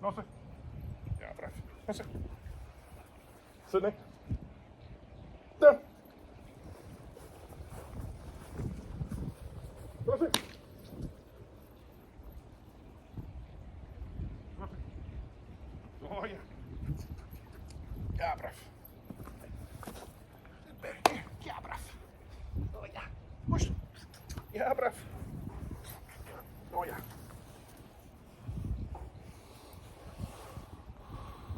Nosek. Ja, prawie. Nosek. Synek. Tak. Nosek. Nosek. O ja. Ja, prawie. Ja, prawie. O ja. Puść. Ja, prawie. O ja.